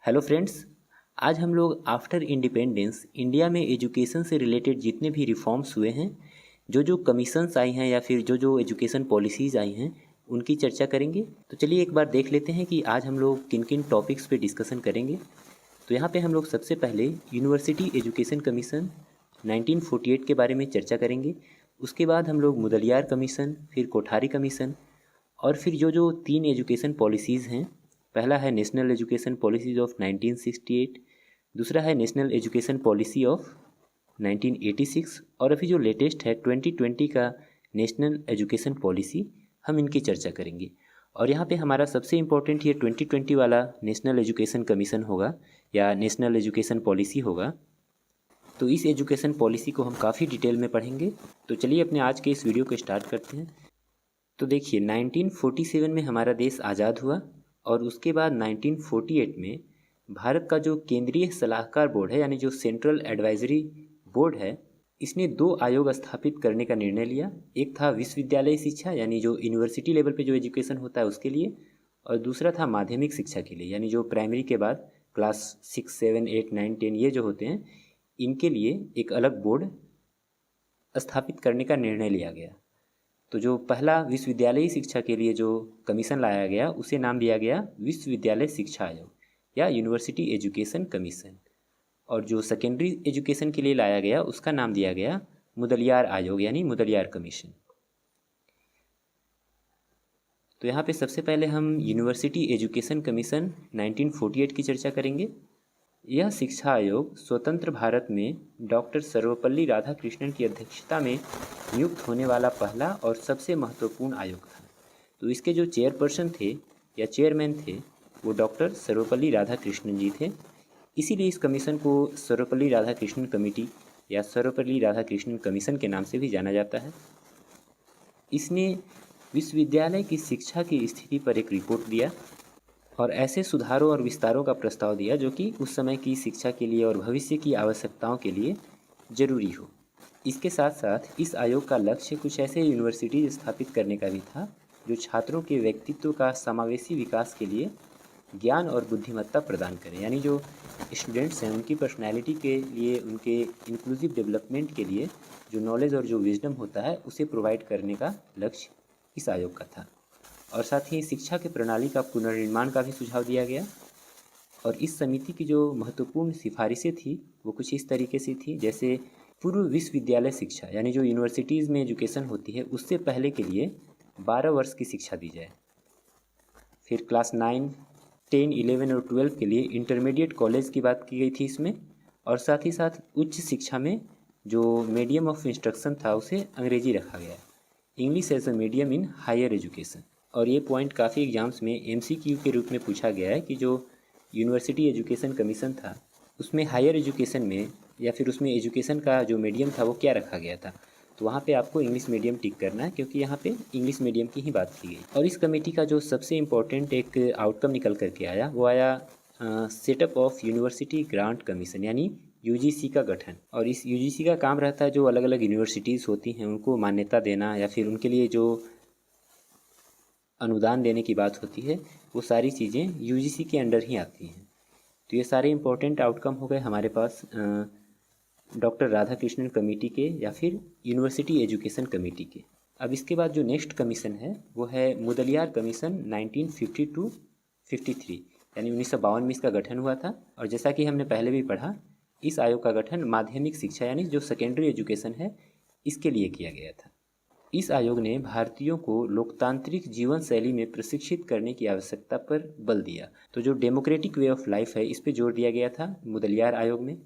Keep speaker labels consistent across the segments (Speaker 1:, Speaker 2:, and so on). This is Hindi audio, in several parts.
Speaker 1: Hello friends. आज हम लोग आफ्टर इंडिपेंडेंस इंडिया में एजुकेशन से रिलेटेड जितने भी रिफॉर्म्स हुए हैं, जो कमीशंस आई हैं या फिर जो एजुकेशन पॉलिसीज़ आई हैं, उनकी चर्चा करेंगे। तो चलिए एक बार देख लेते हैं कि आज हम लोग किन किन टॉपिक्स पे डिस्कशन करेंगे। तो यहाँ पे हम लोग सबसे पहले यूनिवर्सिटी एजुकेशन कमीशन 1948 के बारे में चर्चा करेंगे। उसके बाद हम लोग मुदलियार कमीशन, फिर कोठारी कमीशन, और फिर जो तीन एजुकेशन पॉलिसीज़ हैं। पहला है नेशनल एजुकेशन पॉलिसीज ऑफ 1968, दूसरा है नेशनल एजुकेशन पॉलिसी ऑफ 1986, और अभी जो लेटेस्ट है 2020 का नेशनल एजुकेशन पॉलिसी, हम इनकी चर्चा करेंगे। और यहाँ पे हमारा सबसे इम्पोर्टेंट ये 2020 वाला नेशनल एजुकेशन कमीशन होगा या नेशनल एजुकेशन पॉलिसी होगा। तो इस एजुकेशन पॉलिसी को हम काफ़ी डिटेल में पढ़ेंगे। तो चलिए अपने आज के इस वीडियो को स्टार्ट करते हैं। तो देखिए 1947 में हमारा देश आज़ाद हुआ और उसके बाद 1948 में भारत का जो केंद्रीय सलाहकार बोर्ड है, यानी जो सेंट्रल एडवाइजरी बोर्ड है, इसने दो आयोग स्थापित करने का निर्णय लिया। एक था विश्वविद्यालय शिक्षा, यानी जो यूनिवर्सिटी लेवल पे जो एजुकेशन होता है उसके लिए, और दूसरा था माध्यमिक शिक्षा के लिए, यानी जो प्राइमरी के बाद क्लास 6, 7, 8, 9, 10 ये जो होते हैं, इनके लिए एक अलग बोर्ड स्थापित करने का निर्णय लिया गया। तो जो पहला विश्वविद्यालयी शिक्षा के लिए जो कमीशन लाया गया उसे नाम दिया गया विश्वविद्यालय शिक्षा आयोग या यूनिवर्सिटी एजुकेशन कमीशन, और जो सेकेंडरी एजुकेशन के लिए लाया गया उसका नाम दिया गया मुदलियार आयोग यानी मुदलियार कमीशन। तो यहाँ पे सबसे पहले हम यूनिवर्सिटी एजुकेशन कमीशन 1948 की चर्चा करेंगे। यह शिक्षा आयोग स्वतंत्र भारत में डॉक्टर सर्वपल्ली राधाकृष्णन की अध्यक्षता में नियुक्त होने वाला पहला और सबसे महत्वपूर्ण आयोग था। तो इसके जो चेयरपर्सन थे या चेयरमैन थे वो डॉक्टर सर्वपल्ली राधाकृष्णन जी थे। इसीलिए इस कमीशन को सर्वपल्ली राधाकृष्णन कमेटी या सर्वपल्ली राधाकृष्णन कमीशन के नाम से भी जाना जाता है। इसने विश्वविद्यालय की शिक्षा की स्थिति पर एक रिपोर्ट दिया और ऐसे सुधारों और विस्तारों का प्रस्ताव दिया जो कि उस समय की शिक्षा के लिए और भविष्य की आवश्यकताओं के लिए जरूरी हो। इसके साथ साथ इस आयोग का लक्ष्य कुछ ऐसे यूनिवर्सिटीज स्थापित करने का भी था जो छात्रों के व्यक्तित्व का समावेशी विकास के लिए ज्ञान और बुद्धिमत्ता प्रदान करें, यानी जो स्टूडेंट्स हैं उनकी पर्सनैलिटी के लिए, उनके इंक्लूसिव डेवलपमेंट के लिए जो नॉलेज और जो विजडम होता है उसे प्रोवाइड करने का लक्ष्य इस आयोग का था। और साथ ही शिक्षा के प्रणाली का पुनर्निर्माण का भी सुझाव दिया गया। और इस समिति की जो महत्वपूर्ण सिफारिशें थी वो कुछ इस तरीके से थी, जैसे पूर्व विश्वविद्यालय शिक्षा, यानी जो यूनिवर्सिटीज़ में एजुकेशन होती है उससे पहले के लिए 12 वर्ष की शिक्षा दी जाए। फिर क्लास 9, 10, 11 और 12 के लिए इंटरमीडिएट कॉलेज की बात की गई थी इसमें। और साथ ही साथ उच्च शिक्षा में जो मीडियम ऑफ इंस्ट्रक्शन था उसे अंग्रेजी रखा गया, English as a medium in higher education. और ये पॉइंट काफ़ी एग्जाम्स में MCQ के रूप में पूछा गया है कि जो यूनिवर्सिटी एजुकेशन कमीशन था उसमें हायर एजुकेशन में या फिर उसमें एजुकेशन का जो मीडियम था वो क्या रखा गया था। तो वहाँ पे आपको इंग्लिश मीडियम टिक करना है क्योंकि यहाँ पे इंग्लिश मीडियम की ही बात की गई। और इस कमेटी का जो सबसे इम्पोर्टेंट एक आउटकम निकल करके आया वो आया setup of university grant commission, यानी UGC का गठन। और इस UGC का काम रहता है जो अलग अलग यूनिवर्सिटीज़ होती हैं उनको मान्यता देना या फिर उनके लिए जो अनुदान देने की बात होती है वो सारी चीज़ें UGC के अंडर ही आती हैं। तो ये सारे इम्पोर्टेंट आउटकम हो गए हमारे पास डॉक्टर राधाकृष्णन कमेटी के या फिर यूनिवर्सिटी एजुकेशन कमेटी के। अब इसके बाद जो नेक्स्ट कमीशन है वो है मुदलियार कमीशन 1952-53, यानी 1952 में इसका गठन हुआ था। और जैसा कि हमने पहले भी पढ़ा, इस आयोग का गठन माध्यमिक शिक्षा यानी जो सेकेंडरी एजुकेशन है इसके लिए किया गया था। इस आयोग ने भारतीयों को लोकतांत्रिक जीवन शैली में प्रशिक्षित करने की आवश्यकता पर बल दिया। तो जो डेमोक्रेटिक वे ऑफ लाइफ है इस पे जोर दिया गया था मुदलियार आयोग में।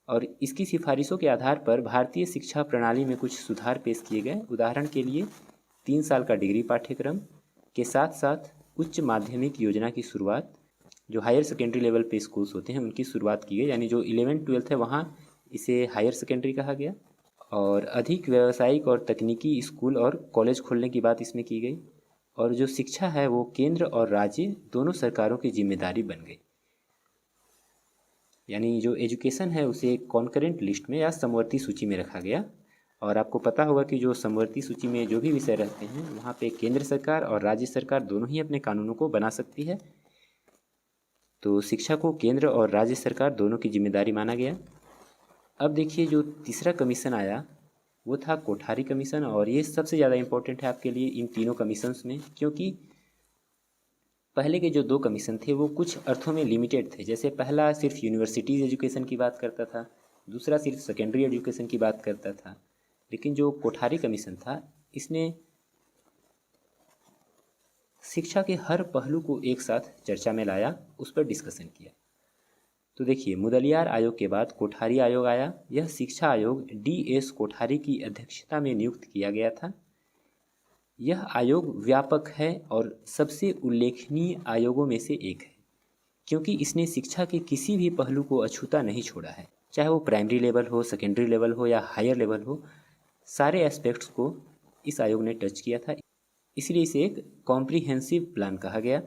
Speaker 1: और इसकी सिफारिशों के आधार पर भारतीय शिक्षा प्रणाली में कुछ सुधार पेश किए गए। उदाहरण के लिए 3 साल का डिग्री पाठ्यक्रम के साथ साथ उच्च माध्यमिक योजना की शुरुआत, जो हायर सेकेंडरी लेवल पे स्कूल्स होते हैं उनकी शुरुआत की गई, यानी जो 11-12 है वहाँ इसे हायर सेकेंडरी कहा गया। और अधिक व्यावसायिक और तकनीकी स्कूल और कॉलेज खोलने की बात इसमें की गई। और जो शिक्षा है वो केंद्र और राज्य दोनों सरकारों की जिम्मेदारी बन गई, यानी जो एजुकेशन है उसे कॉन्करेंट लिस्ट में या समवर्ती सूची में रखा गया। और आपको पता होगा कि जो समवर्ती सूची में जो भी विषय रहते हैं वहाँ पे केंद्र सरकार और राज्य सरकार दोनों ही अपने कानूनों को बना सकती है। तो शिक्षा को केंद्र और राज्य सरकार दोनों की जिम्मेदारी माना गया। अब देखिए जो तीसरा कमीशन आया वो था कोठारी कमीशन, और ये सबसे ज़्यादा इम्पोर्टेंट है आपके लिए इन तीनों कमीशंस में, क्योंकि पहले के जो दो कमीशन थे वो कुछ अर्थों में लिमिटेड थे। जैसे पहला सिर्फ यूनिवर्सिटीज़ एजुकेशन की बात करता था, दूसरा सिर्फ सेकेंडरी एजुकेशन की बात करता था। लेकिन जो कोठारी कमीशन था इसने शिक्षा के हर पहलू को एक साथ चर्चा में लाया, उस पर डिस्कशन किया। तो देखिए मुदलियार आयोग के बाद कोठारी आयोग आया। यह शिक्षा आयोग DS कोठारी की अध्यक्षता में नियुक्त किया गया था। यह आयोग व्यापक है और सबसे उल्लेखनीय आयोगों में से एक है, क्योंकि इसने शिक्षा के किसी भी पहलू को अछूता नहीं छोड़ा है, चाहे वो प्राइमरी लेवल हो, सेकेंडरी लेवल हो या हायर लेवल हो, सारे एस्पेक्ट्स को इस आयोग ने टच किया था। इसलिए इसे एक कॉम्प्रिहेंसिव प्लान कहा गया।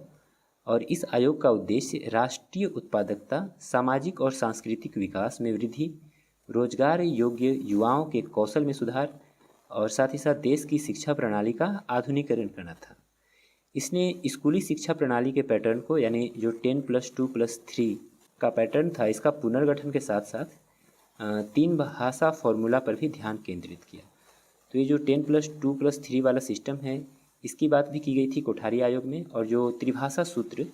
Speaker 1: और इस आयोग का उद्देश्य राष्ट्रीय उत्पादकता, सामाजिक और सांस्कृतिक विकास में वृद्धि, रोजगार योग्य युवाओं के कौशल में सुधार और साथ ही साथ देश की शिक्षा प्रणाली का आधुनिकीकरण करना था। इसने स्कूली शिक्षा प्रणाली के पैटर्न को, यानी जो 10+2+3 का पैटर्न था, इसका पुनर्गठन के साथ साथ 3 भाषा फॉर्मूला पर भी ध्यान केंद्रित किया। तो ये जो 10+2+3 वाला सिस्टम है इसकी बात भी की गई थी कोठारी आयोग में, और जो त्रिभाषा सूत्र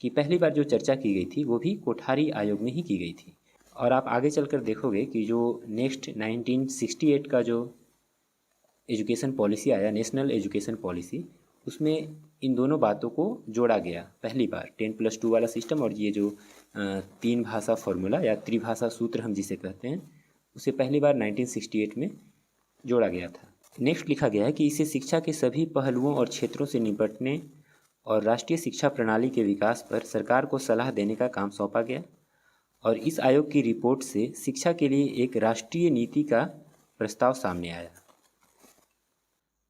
Speaker 1: की पहली बार जो चर्चा की गई थी वो भी कोठारी आयोग में ही की गई थी। और आप आगे चलकर देखोगे कि जो नेक्स्ट 1968 का जो एजुकेशन पॉलिसी आया, नेशनल एजुकेशन पॉलिसी, उसमें इन दोनों बातों को जोड़ा गया पहली बार, 10+2 वाला सिस्टम और ये जो 3 भाषा फॉर्मूला या त्रिभाषा सूत्र हम जिसे कहते हैं, उसे पहली बार 1968 में जोड़ा गया था। नेक्स्ट लिखा गया है कि इसे शिक्षा के सभी पहलुओं और क्षेत्रों से निपटने और राष्ट्रीय शिक्षा प्रणाली के विकास पर सरकार को सलाह देने का काम सौंपा गया। और इस आयोग की रिपोर्ट से शिक्षा के लिए एक राष्ट्रीय नीति का प्रस्ताव सामने आया।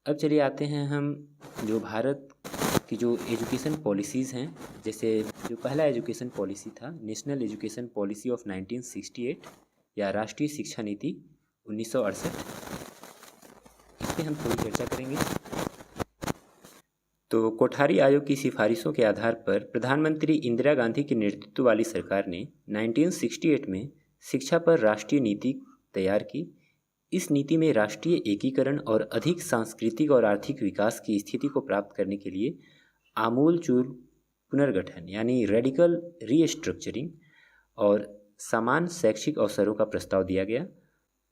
Speaker 1: अब चलिए आते हैं हम जो भारत की जो एजुकेशन पॉलिसीज़ हैं, जैसे जो पहला एजुकेशन पॉलिसी था नेशनल एजुकेशन पॉलिसी ऑफ 1968 या राष्ट्रीय शिक्षा नीति 1968, इस पर हम थोड़ी चर्चा करेंगे। तो कोठारी आयोग की सिफारिशों के आधार पर प्रधानमंत्री इंदिरा गांधी के नेतृत्व वाली सरकार ने 1968 में शिक्षा पर राष्ट्रीय नीति तैयार की। इस नीति में राष्ट्रीय एकीकरण और अधिक सांस्कृतिक और आर्थिक विकास की स्थिति को प्राप्त करने के लिए आमूलचूल पुनर्गठन यानी रेडिकल रीस्ट्रक्चरिंग और समान शैक्षिक अवसरों का प्रस्ताव दिया गया।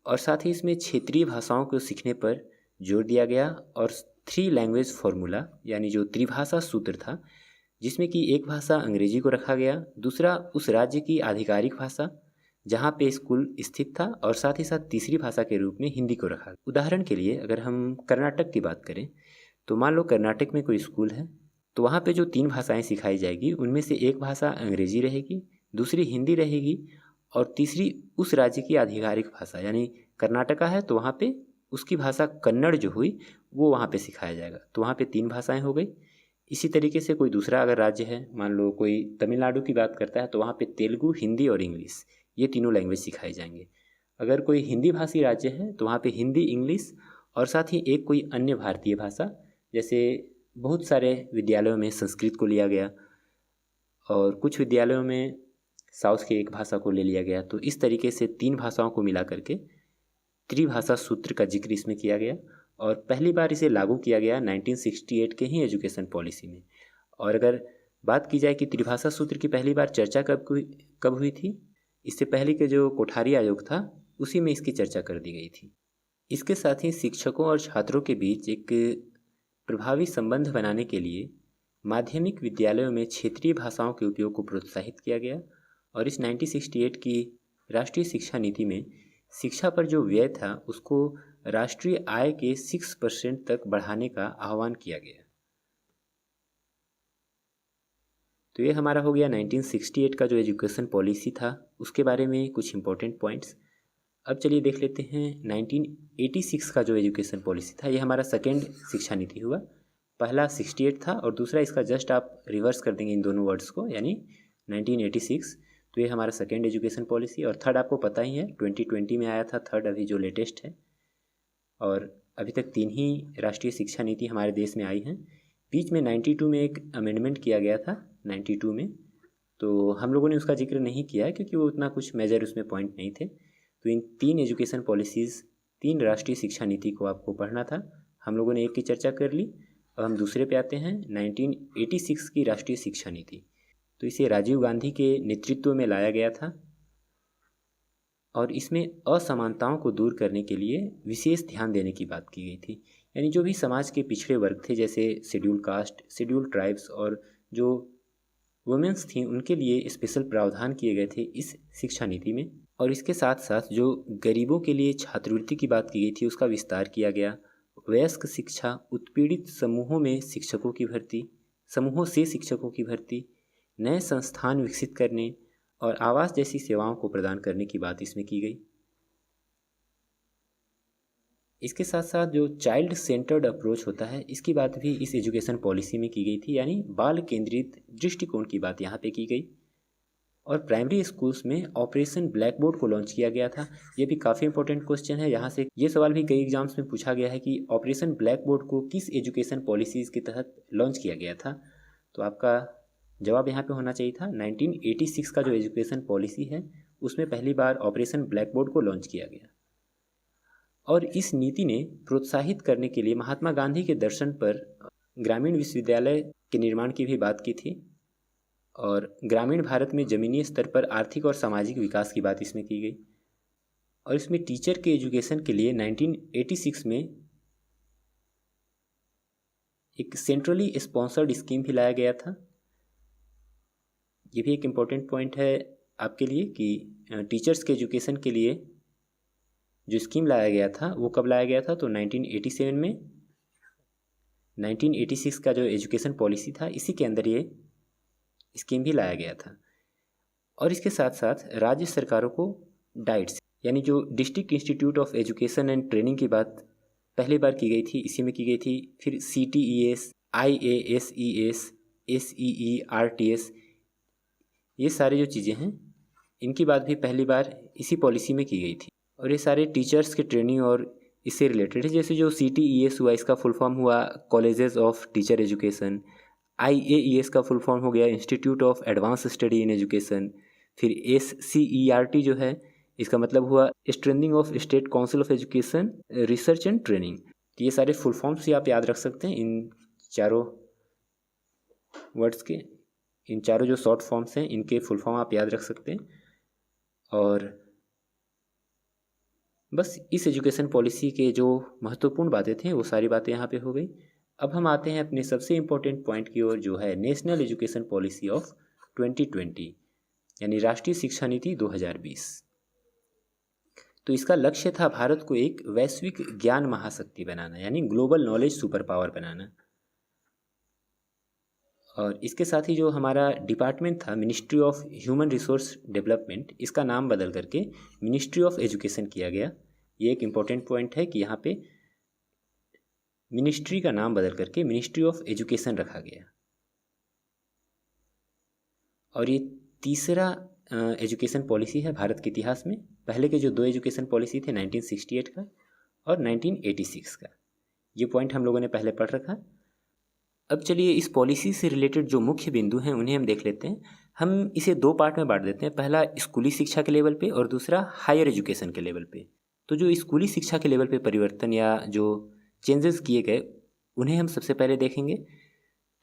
Speaker 1: और साथ ही इसमें क्षेत्रीय भाषाओं को सीखने पर जोर दिया गया और 3 लैंग्वेज फार्मूला यानी जो त्रिभाषा सूत्र था, जिसमें कि एक भाषा अंग्रेजी को रखा गया, दूसरा उस राज्य की आधिकारिक भाषा जहाँ पे स्कूल स्थित था, और साथ ही साथ तीसरी भाषा के रूप में हिंदी को रखा। उदाहरण के लिए अगर हम कर्नाटक की बात करें तो मान लो कर्नाटक में कोई स्कूल है, तो वहाँ पे जो 3 भाषाएं सिखाई जाएगी उनमें से एक भाषा अंग्रेजी रहेगी, दूसरी हिंदी रहेगी और तीसरी उस राज्य की आधिकारिक भाषा, यानी कर्नाटका है तो वहाँ पे उसकी भाषा कन्नड़ जो हुई वो वहाँ पे सिखाया जाएगा। तो वहाँ पे 3 भाषाएं हो गई। इसी तरीके से कोई दूसरा अगर राज्य है, मान लो कोई तमिलनाडु की बात करता है, तो वहाँ पे तेलुगु, हिंदी और इंग्लिश, ये तीनों लैंग्वेज सिखाई जाएंगे। अगर कोई हिंदी भाषी राज्य है तो वहाँ पे हिंदी, इंग्लिश और साथ ही एक कोई अन्य भारतीय भाषा, जैसे बहुत सारे विद्यालयों में संस्कृत को लिया गया और कुछ विद्यालयों में साउथ के एक भाषा को ले लिया गया। तो इस तरीके से 3 भाषाओं को मिला करके त्रिभाषा सूत्र का जिक्र इसमें किया गया और पहली बार इसे लागू किया गया 1968 के ही एजुकेशन पॉलिसी में। और अगर बात की जाए कि त्रिभाषा सूत्र की पहली बार चर्चा कब हुई थी, इससे पहले के जो कोठारी आयोग था उसी में इसकी चर्चा कर दी गई थी। इसके साथ ही शिक्षकों और छात्रों के बीच एक प्रभावी संबंध बनाने के लिए माध्यमिक विद्यालयों में क्षेत्रीय भाषाओं के उपयोग को प्रोत्साहित किया गया और इस 1968 की राष्ट्रीय शिक्षा नीति में शिक्षा पर जो व्यय था उसको राष्ट्रीय आय के 6% तक बढ़ाने का आह्वान किया गया। तो ये हमारा हो गया 1968 का जो एजुकेशन पॉलिसी था उसके बारे में कुछ इंपॉर्टेंट पॉइंट्स। अब चलिए देख लेते हैं 1986 का जो एजुकेशन पॉलिसी था, ये हमारा सेकेंड शिक्षा नीति हुआ। पहला 68 था और दूसरा इसका जस्ट आप रिवर्स कर देंगे इन दोनों वर्ड्स को, यानी 1986। तो ये हमारा सेकेंड एजुकेशन पॉलिसी। और थर्ड आपको पता ही है 2020 में आया था थर्ड, अभी जो लेटेस्ट है। और अभी तक 3 ही राष्ट्रीय शिक्षा नीति हमारे देश में आई हैं। बीच में 92 में एक अमेंडमेंट किया गया था 92 में, तो हम लोगों ने उसका जिक्र नहीं किया है क्योंकि वो उतना कुछ मेजर उसमें पॉइंट नहीं थे। तो इन 3 एजुकेशन पॉलिसीज़, 3 राष्ट्रीय शिक्षा नीति को आपको पढ़ना था। हम लोगों ने एक की चर्चा कर ली। अब हम दूसरे पे आते हैं, 1986 की राष्ट्रीय शिक्षा नीति। तो इसे राजीव गांधी के नेतृत्व में लाया गया था और इसमें असमानताओं को दूर करने के लिए विशेष ध्यान देने की बात की गई थी। यानी जो भी समाज के पिछड़े वर्ग थे, जैसे शेड्यूल कास्ट, शेड्यूल ट्राइब्स और जो वुमेन्स थी, उनके लिए स्पेशल प्रावधान किए गए थे इस शिक्षा नीति में। और इसके साथ साथ जो गरीबों के लिए छात्रवृत्ति की बात की गई थी उसका विस्तार किया गया। वयस्क शिक्षा, उत्पीड़ित समूहों में शिक्षकों की भर्ती, समूहों से शिक्षकों की भर्ती, नए संस्थान विकसित करने और आवास जैसी सेवाओं को प्रदान करने की बात इसमें की गई। इसके साथ साथ जो चाइल्ड सेंटर्ड अप्रोच होता है, इसकी बात भी इस एजुकेशन पॉलिसी में की गई थी, यानी बाल केंद्रित दृष्टिकोण की बात यहाँ पे की गई। और प्राइमरी स्कूल्स में ऑपरेशन ब्लैक बोर्ड को लॉन्च किया गया था। ये भी काफ़ी इंपॉर्टेंट क्वेश्चन है, यहाँ से ये सवाल भी कई एग्जाम्स में पूछा गया है कि ऑपरेशन ब्लैक बोर्ड को किस एजुकेशन पॉलिसीज़ के तहत लॉन्च किया गया था। तो आपका जवाब यहाँ पे होना चाहिए था 1986 का जो एजुकेशन पॉलिसी है उसमें पहली बार ऑपरेशन ब्लैक बोर्ड को लॉन्च किया गया। और इस नीति ने प्रोत्साहित करने के लिए महात्मा गांधी के दर्शन पर ग्रामीण विश्वविद्यालय के निर्माण की भी बात की थी और ग्रामीण भारत में ज़मीनी स्तर पर आर्थिक और सामाजिक विकास की बात इसमें की गई। और इसमें टीचर के एजुकेशन के लिए 1986 में एक सेंट्रली स्पॉन्सर्ड स्कीम भी लाया गया था। ये भी एक इम्पोर्टेंट पॉइंट है आपके लिए कि टीचर्स के एजुकेशन के लिए जो स्कीम लाया गया था वो कब लाया गया था, तो 1987 में। 1986 का जो एजुकेशन पॉलिसी था इसी के अंदर ये स्कीम भी लाया गया था। और इसके साथ साथ राज्य सरकारों को डाइट्स, यानी जो district institute of education and training की बात पहली बार की गई थी, इसी में की गई थी। फिर CTES, IASES, SEE, RTS, ये सारी जो चीज़ें हैं इनकी बात भी पहली बार इसी पॉलिसी में की गई थी। और ये सारे टीचर्स के ट्रेनिंग और इससे रिलेटेड है। जैसे जो CTES हुआ, इसका फुल फॉर्म हुआ colleges of teacher education. IAES का फुल फॉर्म हो गया institute of advance study in education. फिर SCERT जो है इसका मतलब हुआ strengthening of state council of education research and training. तो ये सारे फुल फॉर्म्स ही आप याद रख सकते हैं, इन चारों वर्ड्स के, इन चारों जो शॉर्ट फॉर्म्स हैं इनके फुल फॉर्म आप याद रख सकते हैं। और बस इस एजुकेशन पॉलिसी के जो महत्वपूर्ण बातें थी वो सारी बातें यहाँ पे हो गई। अब हम आते हैं अपने सबसे इम्पोर्टेंट पॉइंट की ओर, जो है नेशनल एजुकेशन पॉलिसी ऑफ 2020, यानी राष्ट्रीय शिक्षा नीति 2020। तो इसका लक्ष्य था भारत को एक वैश्विक ज्ञान महाशक्ति बनाना, यानी ग्लोबल नॉलेज सुपर पावर बनाना। और इसके साथ ही जो हमारा डिपार्टमेंट था, ministry of human resource development, इसका नाम बदल करके मिनिस्ट्री ऑफ एजुकेशन किया गया। ये एक इम्पॉर्टेंट पॉइंट है कि यहाँ पे मिनिस्ट्री का नाम बदल करके मिनिस्ट्री ऑफ एजुकेशन रखा गया। और ये तीसरा एजुकेशन पॉलिसी है भारत के इतिहास में। पहले के जो 2 एजुकेशन पॉलिसी थे 1968 का और 1986 का, ये पॉइंट हम लोगों ने पहले पढ़ रखा। अब चलिए इस पॉलिसी से रिलेटेड जो मुख्य बिंदु हैं उन्हें हम देख लेते हैं। हम इसे 2 पार्ट में बांट देते हैं, पहला स्कूली शिक्षा के लेवल पे और दूसरा हायर एजुकेशन के लेवल पे। तो जो स्कूली शिक्षा के लेवल पे परिवर्तन या जो चेंजेस किए गए उन्हें हम सबसे पहले देखेंगे।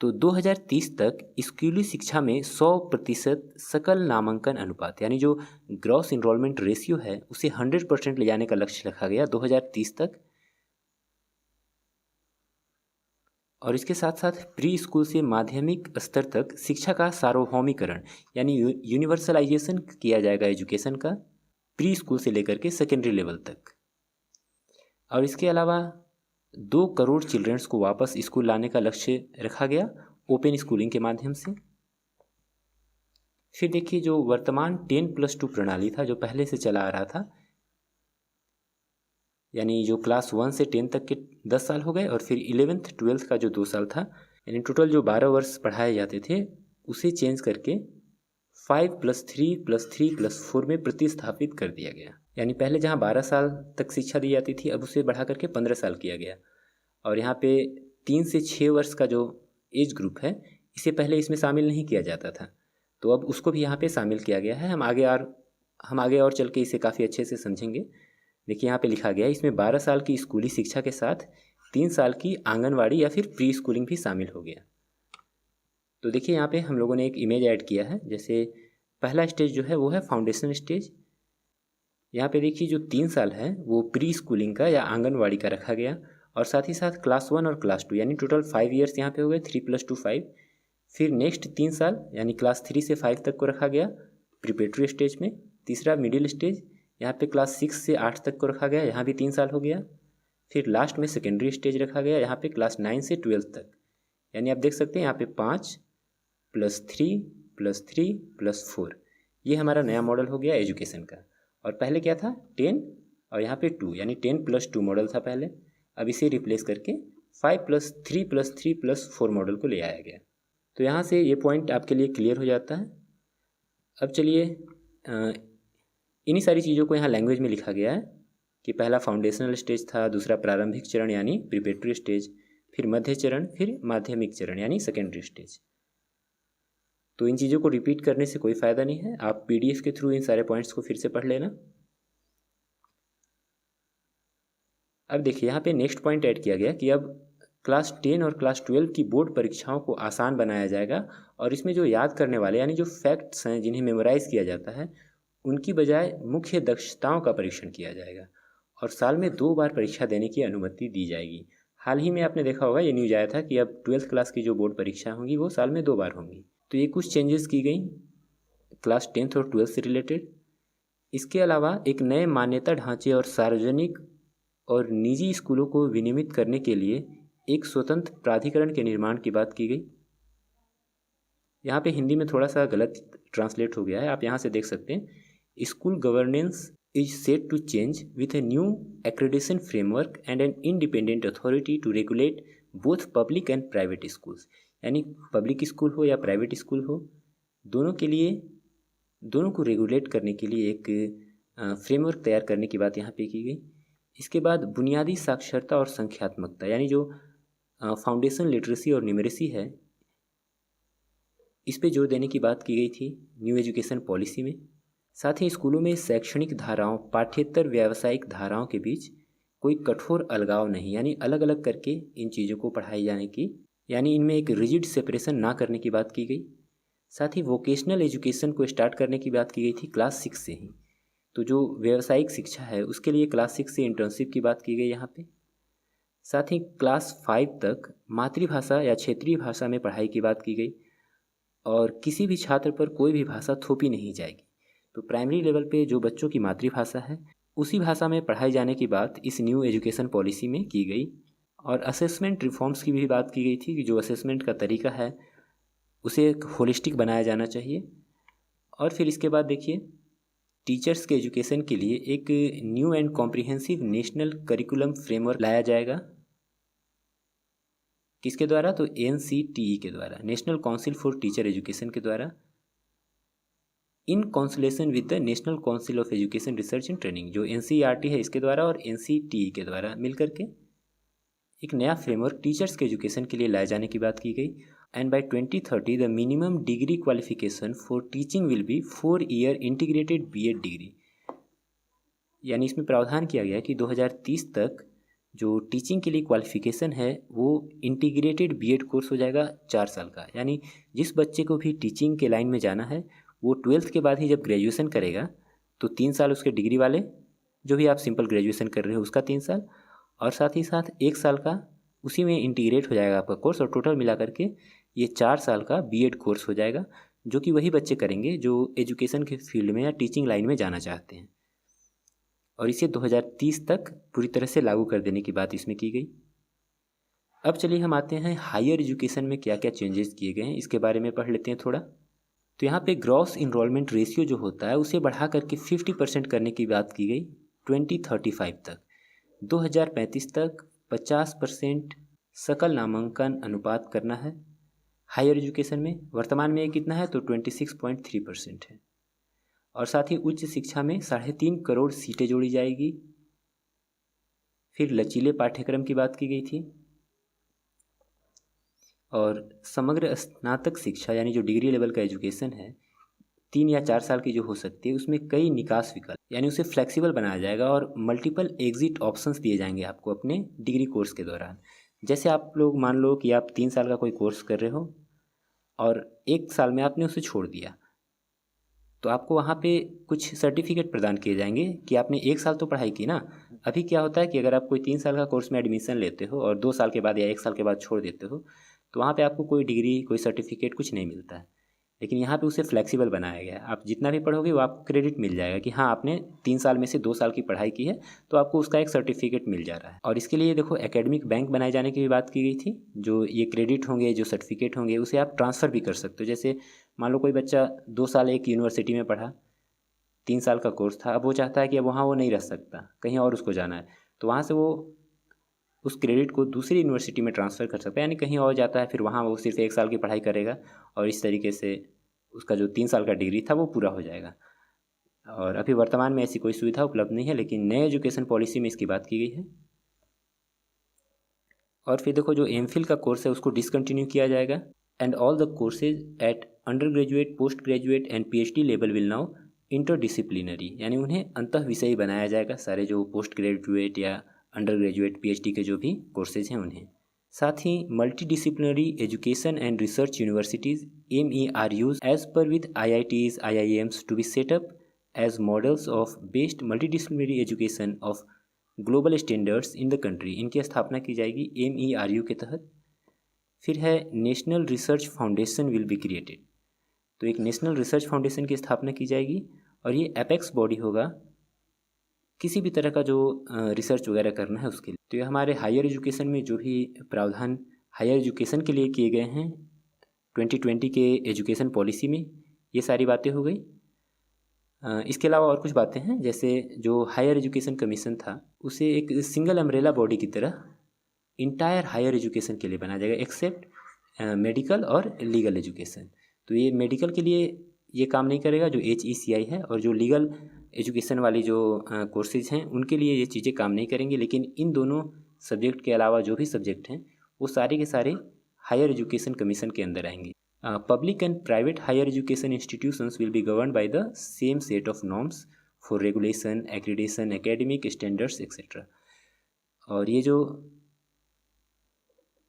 Speaker 1: तो 2030 तक स्कूली शिक्षा में 100% सकल नामांकन अनुपात, यानी जो ग्रॉस इनरोलमेंट रेशियो है उसे 100% ले जाने का लक्ष्य रखा गया 2030 तक। और इसके साथ साथ प्री स्कूल से माध्यमिक स्तर तक शिक्षा का सार्वभौमिकरण, यानी यूनिवर्सलाइजेशन किया जाएगा एजुकेशन का, प्री स्कूल से लेकर के सेकेंडरी लेवल तक। और इसके अलावा 2 करोड़ चिल्ड्रंस को वापस स्कूल लाने का लक्ष्य रखा गया ओपन स्कूलिंग के माध्यम से। फिर देखिए जो वर्तमान 10+2 प्रणाली था जो पहले से चला आ रहा था, यानी जो क्लास 1 से 10 तक के 10 साल हो गए और फिर 11th 12th का जो 2 साल था, यानी टोटल जो 12 वर्ष पढ़ाए जाते थे उसे चेंज करके 5+3+3+4 में प्रतिस्थापित कर दिया गया। यानी पहले जहाँ 12 साल तक शिक्षा दी जाती थी अब उसे बढ़ा करके 15 साल किया गया। और यहाँ पे 3 से 6 वर्ष का जो एज ग्रुप है इसे पहले इसमें शामिल नहीं किया जाता था, तो तो अब उसको भी यहाँ पे शामिल किया गया है। हम आगे और चल के इसे काफ़ी अच्छे से समझेंगे। देखिए यहाँ पे लिखा गया है, इसमें 12 साल की स्कूली शिक्षा के साथ 3 साल की आंगनवाड़ी या फिर प्री स्कूलिंग भी शामिल हो गया। तो देखिए यहाँ पे हम लोगों ने एक इमेज ऐड किया है। जैसे पहला स्टेज जो है वो है फाउंडेशन स्टेज। यहाँ पे देखिए जो 3 साल है वो प्री स्कूलिंग का या आंगनवाड़ी का रखा गया, और साथ ही साथ क्लास 1 और क्लास 2 यानी टोटल 5 ईयर्स यहाँ पे हो गए, 3 + 2 5। फिर नेक्स्ट 3 साल यानी क्लास 3 से 5 तक को रखा गया प्रिपरेटरी स्टेज में। तीसरा मिडिल स्टेज, यहाँ पे क्लास 6 से 8 तक को रखा गया, यहाँ भी 3 साल हो गया। फिर लास्ट में सेकेंडरी स्टेज रखा गया, यहाँ पे क्लास 9 से 12 तक। यानी आप देख सकते हैं यहाँ पे 5 + 3 + 3 + 4, ये हमारा नया मॉडल हो गया एजुकेशन का। और पहले क्या था 10 और यहाँ पे 2, यानी 10 + 2 मॉडल था पहले। अब इसे रिप्लेस करके 5 + 3 + 3 + 4 मॉडल को ले आया गया। तो यहाँ से ये पॉइंट आपके लिए क्लियर हो जाता है। अब चलिए इन्हीं सारी चीज़ों को यहाँ लैंग्वेज में लिखा गया है कि पहला फाउंडेशनल स्टेज था, दूसरा प्रारंभिक चरण यानी प्रिपरेटरी स्टेज, फिर मध्य चरण, फिर माध्यमिक चरण यानी सेकेंडरी स्टेज। तो इन चीज़ों को रिपीट करने से कोई फ़ायदा नहीं है, आप पीडीएफ के थ्रू इन सारे पॉइंट्स को फिर से पढ़ लेना। अब देखिए यहाँ पे नेक्स्ट पॉइंट ऐड किया गया कि अब क्लास 10 और क्लास 12 की बोर्ड परीक्षाओं को आसान बनाया जाएगा, और इसमें जो याद करने वाले यानी जो फैक्ट्स हैं जिन्हें मेमोराइज़ किया जाता है उनकी बजाय मुख्य दक्षताओं का परीक्षण किया जाएगा, और साल में 2 बार परीक्षा देने की अनुमति दी जाएगी। हाल ही में आपने देखा होगा, ये न्यूज़ आया था कि अब 12th क्लास की जो बोर्ड परीक्षा होंगी वो साल में 2 बार होंगी। तो ये कुछ चेंजेस की गई क्लास 10th और 12th से रिलेटेड। इसके अलावा एक नए मान्यता ढांचे और सार्वजनिक और निजी स्कूलों को विनियमित करने के लिए एक स्वतंत्र प्राधिकरण के निर्माण की बात की गई। यहाँ पे हिंदी में थोड़ा सा गलत ट्रांसलेट हो गया है, आप यहाँ से देख सकते हैं, school governance is set to change with a new accreditation framework and an independent authority to regulate both public and private schools. यानी पब्लिक स्कूल हो या प्राइवेट स्कूल हो, दोनों को रेगुलेट करने के लिए एक फ्रेमवर्क तैयार करने की बात यहाँ पे की गई। इसके बाद बुनियादी साक्षरता और संख्यात्मकता यानी जो फाउंडेशन लिटरेसी और न्यूमेरेसी है, इस पे जोर देने की बात की गई थी न्यू एजुकेशन पॉलिसी में। साथ ही स्कूलों में शैक्षणिक धाराओं, पाठ्येतर व्यावसायिक धाराओं के बीच कोई कठोर अलगाव नहीं, यानी अलग अलग करके इन चीज़ों को पढ़ाई जाने की, यानी इनमें एक रिजिड सेपरेशन ना करने की बात की गई। साथ ही वोकेशनल एजुकेशन को स्टार्ट करने की बात की गई थी क्लास 6 से ही। तो जो व्यावसायिक शिक्षा है उसके लिए क्लास 6 से इंटर्नशिप की बात की गई यहाँ पे। साथ ही क्लास 5 तक मातृभाषा या क्षेत्रीय भाषा में पढ़ाई की बात की गई, और किसी भी छात्र पर कोई भी भाषा थोपी नहीं जाएगी। तो प्राइमरी लेवल पे जो बच्चों की मातृभाषा है उसी भाषा में पढ़ाई जाने की बात इस न्यू एजुकेशन पॉलिसी में की गई। और असेसमेंट रिफॉर्म्स की भी बात की गई थी कि जो असेसमेंट का तरीका है उसे एक होलिस्टिक बनाया जाना चाहिए। और फिर इसके बाद देखिए टीचर्स के एजुकेशन के लिए एक new and comprehensive national curriculum framework लाया जाएगा। किसके द्वारा? तो NCTE के द्वारा, national council for teacher education के द्वारा, in consultation with the national council of education research and training, जो NCERT है इसके द्वारा और NCTE के द्वारा मिलकर के एक नया फ्रेमवर्क टीचर्स के एजुकेशन के लिए लाए जाने की बात की गई। And by 2030 the minimum degree qualification for teaching will be 4 year integrated B.Ed degree. यानी इसमें प्रावधान किया गया कि 2030 तक जो टीचिंग के लिए क्वालिफिकेशन है वो इंटीग्रेटेड B.Ed कोर्स हो जाएगा 4 साल का। यानी जिस बच्चे को भी टीचिंग के लाइन में जाना है वो 12th के बाद ही जब ग्रेजुएशन करेगा तो 3 साल उसके डिग्री वाले, जो भी आप सिंपल ग्रेजुएशन कर रहे हो उसका 3 साल, और साथ ही साथ 1 साल का उसी में इंटीग्रेट हो जाएगा आपका कोर्स, और टोटल मिला करके ये 4 साल का B.Ed कोर्स हो जाएगा, जो कि वही बच्चे करेंगे जो एजुकेशन के फील्ड में या टीचिंग लाइन में जाना चाहते हैं। और इसे 2030 तक पूरी तरह से लागू कर देने की बात इसमें की गई। अब चलिए हम आते हैं हायर एजुकेशन में क्या क्या चेंजेस किए गए हैं, इसके बारे में पढ़ लेते हैं थोड़ा। तो यहाँ पे ग्रॉस इनरोलमेंट रेशियो जो होता है उसे बढ़ा करके 50% करने की बात की गई 2035 तक। 2035 तक 50% सकल नामांकन अनुपात करना है हायर एजुकेशन में। वर्तमान में ये कितना है? तो 26.3% है। और साथ ही उच्च शिक्षा में 3.5 करोड़ सीटें जोड़ी जाएगी। फिर लचीले पाठ्यक्रम की बात की गई थी, और समग्र स्नातक शिक्षा यानी जो डिग्री लेवल का एजुकेशन है 3 या 4 साल की जो हो सकती है उसमें कई निकास विकल्प यानी उसे फ्लेक्सिबल बनाया जाएगा और मल्टीपल एग्जिट ऑप्शंस दिए जाएंगे आपको अपने डिग्री कोर्स के दौरान। जैसे आप लोग मान लो कि आप 3 साल का कोई कोर्स कर रहे हो और 1 साल में आपने उसे छोड़ दिया, तो आपको वहाँ पे कुछ सर्टिफिकेट प्रदान किए जाएंगे कि आपने 1 साल तो पढ़ाई की ना। अभी क्या होता है कि अगर आप कोई 3 साल का कोर्स में एडमिशन लेते हो और 2 साल के बाद या 1 साल के बाद छोड़ देते हो, तो वहाँ पे आपको कोई डिग्री कोई सर्टिफिकेट कुछ नहीं मिलता है। लेकिन यहाँ पे उसे फ्लेक्सिबल बनाया गया है, आप जितना भी पढ़ोगे वो आपको क्रेडिट मिल जाएगा कि हाँ आपने 3 साल में से 2 साल की पढ़ाई की है, तो आपको उसका एक सर्टिफिकेट मिल जा रहा है। और इसके लिए देखो एकेडमिक बैंक बनाए जाने की भी बात की गई थी। जो ये क्रेडिट होंगे, जो सर्टिफिकेट होंगे, उसे आप ट्रांसफ़र भी कर सकते हो। जैसे मान लो कोई बच्चा 2 साल एक यूनिवर्सिटी में पढ़ा, 3 साल का कोर्स था, अब वो चाहता है कि अब वहाँ वो नहीं रह सकता, कहीं और उसको जाना है, तो वहाँ से वो उस क्रेडिट को दूसरी यूनिवर्सिटी में ट्रांसफ़र कर सकता है, यानी कहीं और जाता है, फिर वहाँ वो सिर्फ 1 साल की पढ़ाई करेगा और इस तरीके से उसका जो 3 साल का डिग्री था वो पूरा हो जाएगा। और अभी वर्तमान में ऐसी कोई सुविधा उपलब्ध नहीं है, लेकिन नए एजुकेशन पॉलिसी में इसकी बात की गई है। और फिर देखो जो एमफिल का कोर्स है उसको डिसकंटिन्यू किया जाएगा। And all the courses at under graduate, post graduate and PhD level will now interdisciplinary, यानी उन्हें अंतः विषयी बनाया जाएगा। सारे जो पोस्ट ग्रेजुएट या अंडर ग्रेजुएट PhD के जो भी कोर्सेज हैं उन्हें। साथ ही multi disciplinary education and research universities MERUs as par with IITs, IIMs to be set up as models of based multi disciplinary education of global standards in the country. इनकी स्थापना की जाएगी MERU के तहत। फिर है national research foundation will be created, तो एक नेशनल रिसर्च फाउंडेशन की स्थापना की जाएगी और ये एपेक्स बॉडी होगा किसी भी तरह का जो रिसर्च वगैरह करना है उसके लिए। तो ये हमारे हायर एजुकेशन में जो भी प्रावधान हायर एजुकेशन के लिए किए गए हैं 2020 के एजुकेशन पॉलिसी में, ये सारी बातें हो गई। इसके अलावा और कुछ बातें हैं, जैसे जो हायर एजुकेशन कमीशन था उसे एक सिंगल अम्ब्रेला बॉडी की तरह इंटायर हायर एजुकेशन के लिए बनाया जाएगा एक्सेप्ट मेडिकल और लीगल एजुकेशन। तो ये मेडिकल के लिए ये काम नहीं करेगा जो HECI है, और जो लीगल एजुकेशन वाली जो कोर्सेज हैं उनके लिए ये चीज़ें काम नहीं करेंगी। लेकिन इन दोनों सब्जेक्ट के अलावा जो भी सब्जेक्ट हैं वो सारे के सारे हायर एजुकेशन कमीशन के अंदर आएंगे। Public and private higher education institutions will be govern by the same set of norms for regulation, accreditation, academic standards etcetera. और ये जो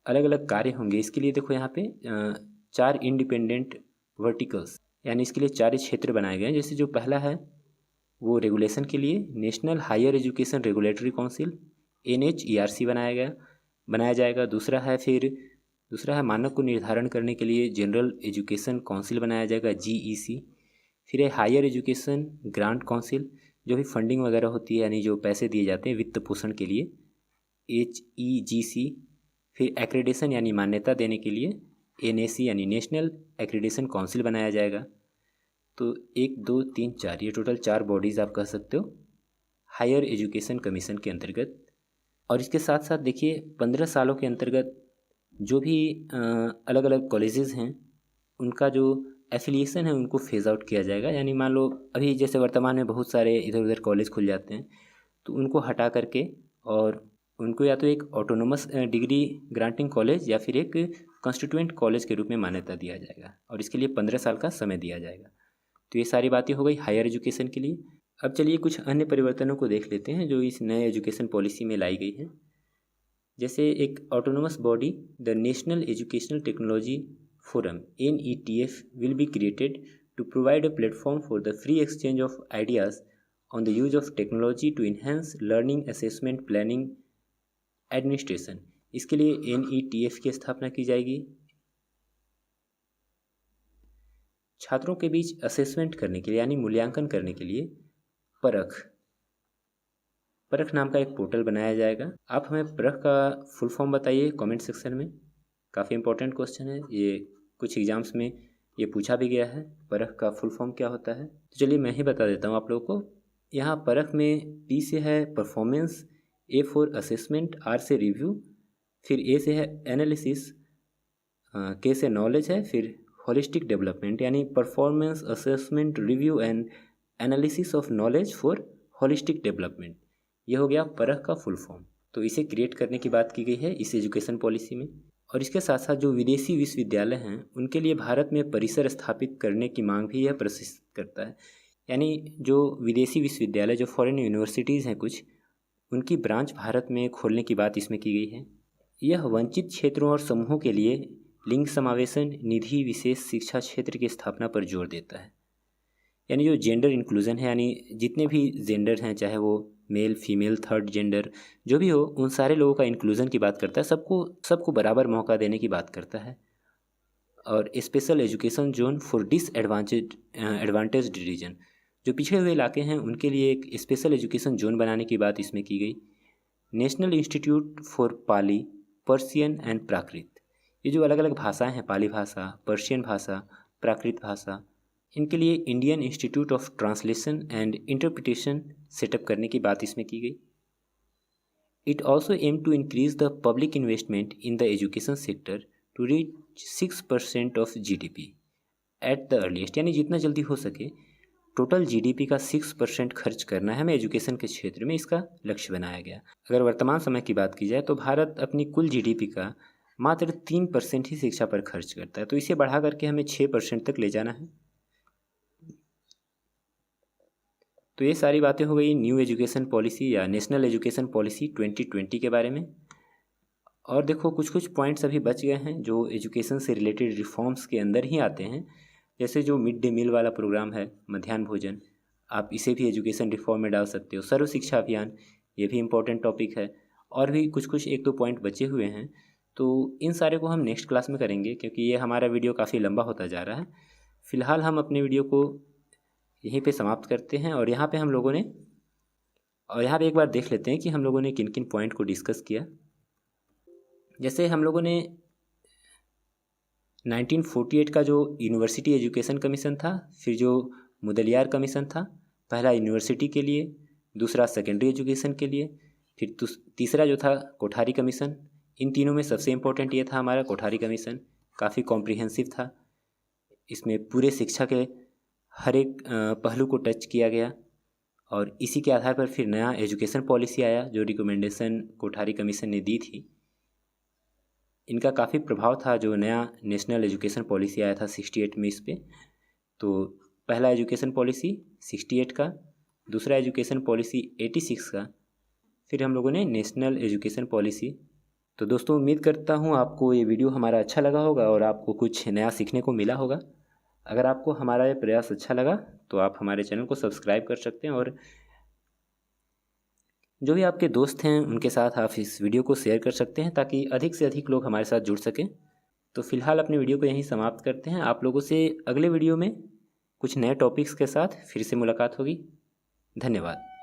Speaker 1: अलग अलग कार्य होंगे इसके लिए देखो यहाँ पे 4 इंडिपेंडेंट वर्टिकल्स, यानी इसके लिए 4 क्षेत्र बनाए गए हैं। जैसे जो पहला है वो रेगुलेशन के लिए national higher education regulatory council NHERC बनाया जाएगा। दूसरा है मानक को निर्धारण करने के लिए जनरल एजुकेशन काउंसिल बनाया जाएगा GEC। फिर है हायर एजुकेशन ग्रांट काउंसिल, जो भी फंडिंग वगैरह होती है यानी जो पैसे दिए जाते हैं वित्त पोषण के लिए, HEGC। फिर एक्रेडिशन यानी मान्यता देने के लिए NAC यानी नेशनल एक्रेडिशन काउंसिल बनाया जाएगा। तो 1 2 3 4 ये टोटल 4 बॉडीज़ आप कह सकते हो हायर एजुकेशन कमीशन के अंतर्गत। और इसके साथ साथ देखिए 15 सालों के अंतर्गत जो भी अलग अलग कॉलेजेस हैं उनका जो एफिलिएशन है उनको फेज़ आउट किया जाएगा। यानी मान लो अभी जैसे वर्तमान में बहुत सारे इधर उधर कॉलेज खुल जाते हैं, तो उनको हटा करके और उनको या तो एक ऑटोनोमस डिग्री ग्रांटिंग कॉलेज या फिर एक कॉन्स्टिट्यूएंट कॉलेज के रूप में मान्यता दिया जाएगा, और इसके लिए 15 साल का समय दिया जाएगा। तो ये सारी बातें हो गई हायर एजुकेशन के लिए। अब चलिए कुछ अन्य परिवर्तनों को देख लेते हैं जो इस नए एजुकेशन पॉलिसी में लाई गई है। जैसे एक autonomous body the national educational technology forum NETF will be created to provide a platform for the free exchange of ideas on the use of technology to enhance learning, assessment, planning, administration. इसके लिए NETF की स्थापना की जाएगी। छात्रों के बीच असेसमेंट करने के लिए यानी मूल्यांकन करने के लिए परख नाम का एक पोर्टल बनाया जाएगा। आप हमें परख का फुल फॉर्म बताइए कमेंट सेक्शन में, काफ़ी इंपॉर्टेंट क्वेश्चन है ये, कुछ एग्जाम्स में ये पूछा भी गया है परख का फुल फॉर्म क्या होता है। तो चलिए मैं ही बता देता हूँ आप लोगों को। यहाँ परख में P से है performance, A for assessment, R से रिव्यू, फिर A से है एनालिसिस, K से नॉलेज है, फिर होलिस्टिक डेवलपमेंट यानी performance, assessment, review and analysis of knowledge for holistic development. ये हो गया परख का फुल फॉर्म। तो इसे क्रिएट करने की बात की गई है इस एजुकेशन पॉलिसी में। और इसके साथ साथ जो विदेशी विश्वविद्यालय हैं उनके लिए भारत में परिसर स्थापित करने की मांग भी यह प्रदर्शित करता है। यानी जो विदेशी विश्वविद्यालय, जो फॉरेन यूनिवर्सिटीज़ हैं कुछ, उनकी ब्रांच भारत में खोलने की बात इसमें की गई है। यह वंचित क्षेत्रों और समूहों के लिए लिंग समावेशन निधि विशेष शिक्षा क्षेत्र की स्थापना पर जोर देता है। यानी जो जेंडर इंक्लूजन है, यानी जितने भी जेंडर हैं, चाहे वो मेल, फीमेल, थर्ड जेंडर जो भी हो, उन सारे लोगों का इंक्लूजन की बात करता है। सबको बराबर मौका देने की बात करता है। और special education zone for advantaged region, जो पिछड़े हुए इलाके हैं उनके लिए एक स्पेशल एजुकेशन जोन बनाने की बात इसमें की गई। National institute for Pali, Persian and Prakrit, ये जो अलग अलग भाषाएं हैं, पाली भाषा, पर्शियन भाषा, प्राकृत भाषा, इनके लिए Indian institute of translation and interpretation setup करने की बात इसमें की गई। It also aim to increase the public investment in the education sector to reach 6% of GDP at the earliest, यानी जितना जल्दी हो सके टोटल GDP का 6% खर्च करना है हमें एजुकेशन के क्षेत्र में, इसका लक्ष्य बनाया गया। अगर वर्तमान समय की बात की जाए तो भारत अपनी कुल GDP का मात्र 3% ही शिक्षा पर खर्च करता है, तो इसे बढ़ा करके हमें 6% तक ले जाना है। तो ये सारी बातें हो गई न्यू एजुकेशन पॉलिसी या नेशनल एजुकेशन पॉलिसी 2020 के बारे में। और देखो कुछ कुछ पॉइंट्स अभी बच गए हैं जो एजुकेशन से रिलेटेड रिफॉर्म्स के अंदर ही आते हैं, जैसे जो मिड डे मील वाला प्रोग्राम है, मध्याह्न भोजन, आप इसे भी एजुकेशन रिफॉर्म में डाल सकते हो। सर्व शिक्षा अभियान, ये भी इम्पोर्टेंट टॉपिक है। और भी कुछ कुछ 1-2 पॉइंट बचे हुए हैं, तो इन सारे को हम नेक्स्ट क्लास में करेंगे, क्योंकि ये हमारा वीडियो काफ़ी लंबा होता जा रहा है। फ़िलहाल हम अपने वीडियो को यहीं पे समाप्त करते हैं। और यहाँ पे एक बार देख लेते हैं कि हम लोगों ने किन किन पॉइंट को डिस्कस किया। जैसे हम लोगों ने 1948 का जो यूनिवर्सिटी एजुकेशन कमीशन था, फिर जो मुदलियार कमीशन था, पहला यूनिवर्सिटी के लिए, दूसरा सेकेंडरी एजुकेशन के लिए, फिर तीसरा जो था कोठारी कमीशन। इन तीनों में सबसे इम्पोर्टेंट ये था हमारा कोठारी कमीशन, काफ़ी कॉम्प्रिहेंसिव था। इसमें पूरे शिक्षा के हर एक पहलू को टच किया गया और इसी के आधार पर फिर नया एजुकेशन पॉलिसी आया जो रिकमेंडेशन कोठारी कमीशन ने दी थी। इनका काफ़ी प्रभाव था जो नया नेशनल एजुकेशन पॉलिसी आया था 68 में इस पर। तो पहला एजुकेशन पॉलिसी 68 का, दूसरा एजुकेशन पॉलिसी 86 का, फिर हम लोगों ने नेशनल एजुकेशन पॉलिसी। तो दोस्तों उम्मीद करता हूँ आपको ये वीडियो हमारा अच्छा लगा होगा और आपको कुछ नया सीखने को मिला होगा। अगर आपको हमारा ये प्रयास अच्छा लगा तो आप हमारे चैनल को सब्सक्राइब कर सकते हैं और जो भी आपके दोस्त हैं उनके साथ आप इस वीडियो को शेयर कर सकते हैं ताकि अधिक से अधिक लोग हमारे साथ जुड़ सकें। तो फिलहाल अपने वीडियो को यहीं समाप्त करते हैं। आप लोगों से अगले वीडियो में कुछ नए टॉपिक्स के साथ फिर से मुलाकात होगी। धन्यवाद।